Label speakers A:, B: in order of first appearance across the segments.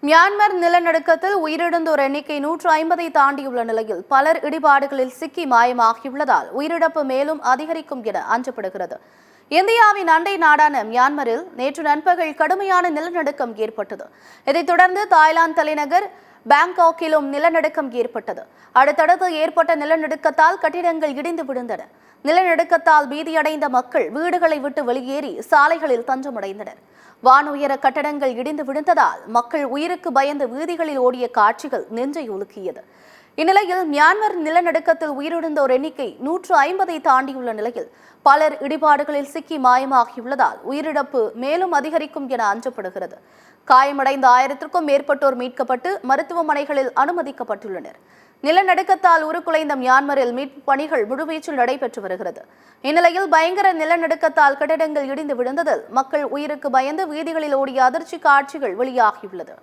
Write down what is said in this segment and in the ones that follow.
A: Myanmar நிலநடுக்கத்தில் உயிரிழந்தோர் எண்ணிக்கை 150ஐ தாண்டியுள்ள நிலையில் பலர் இடிபாடுகளில் சிக்கி மாயமாகியுள்ளதால் உயிரிழப்பு மேலும் அதிகரிக்கும் என அஞ்சப்படுகிறது. இந்தியாவின் அண்டை நாடான மியான்மரில் நேற்று நண்பகல் கடுமையான நிலநடுக்கம் ஏற்பட்டது. இதைத் தொடர்ந்து தாய்லாந்து தலைநகர் பாங்காக்கிலும் நிலநடுக்கம் ஏற்பட்டது. அடுத்தடுத்து ஏற்பட்ட நிலநடுக்கத்தால் கட்டிடங்கள் இடிந்து விழுந்தன. நிலநடுக்கத்தால் பீதியடைந்த மக்கள் வீடுகளை விட்டு வெளியேறி சாலைகளில் தஞ்சமடைந்தனர். வானுயர கட்டடங்கள் இடிந்து விழுந்ததால் மக்கள் உயிருக்கு பயந்து வீதிகளில் ஓடிய காட்சிகள் நெஞ்சை உலுக்கியது. இந்நிலையில் மியான்மர் நிலநடுக்கத்தில் உயிரிழந்தோர் எண்ணிக்கை 150ஐ தாண்டியுள்ள நிலையில் பலர் இடிபாடுகளில் சிக்கி மாயமாகியுள்ளதால் உயிரிழப்பு மேலும் அதிகரிக்கும் என அஞ்சப்படுகிறது. காயமடைந்த 1000க்கும் மேற்பட்டோர் மீட்கப்பட்டு மருத்துவமனைகளில் அனுமதிக்கப்பட்டுள்ளனர். நிலநடுக்கத்தால் உருக்குலைந்த மியான்மரில் மீட்பு பணிகள் முழுவீச்சில் நடைபெற்று வருகிறது. இந்நிலையில் பயங்கர நிலநடுக்கத்தால் கட்டிடங்கள் இடிந்து விழுந்ததில் மக்கள் உயிருக்கு பயந்து வீதிகளில் ஓடிய அதிர்ச்சி காட்சிகள் வெளியாகியுள்ளது.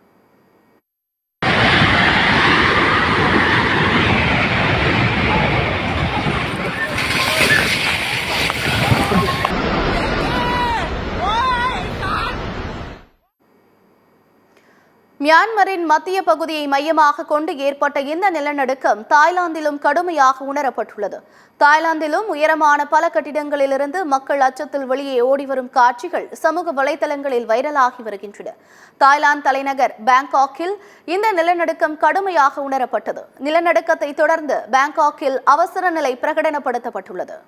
A: மியான்மரின் மத்திய பகுதியை மையமாக கொண்டு ஏற்பட்ட இந்த நிலநடுக்கம் தாய்லாந்திலும் கடுமையாக உணரப்பட்டுள்ளது. தாய்லாந்திலும் உயரமான பல கட்டிடங்களிலிருந்து மக்கள் அச்சத்தில் வெளியே ஓடிவரும் காட்சிகள் சமூக வலைதளங்களில் வைரலாகி வருகின்றன. தாய்லாந்து தலைநகர் பாங்காக்கில் இந்த நிலநடுக்கம் கடுமையாக உணரப்பட்டது. நிலநடுக்கத்தை தொடர்ந்து பாங்காக்கில் அவசர நிலை பிரகடனப்படுத்தப்பட்டுள்ளது.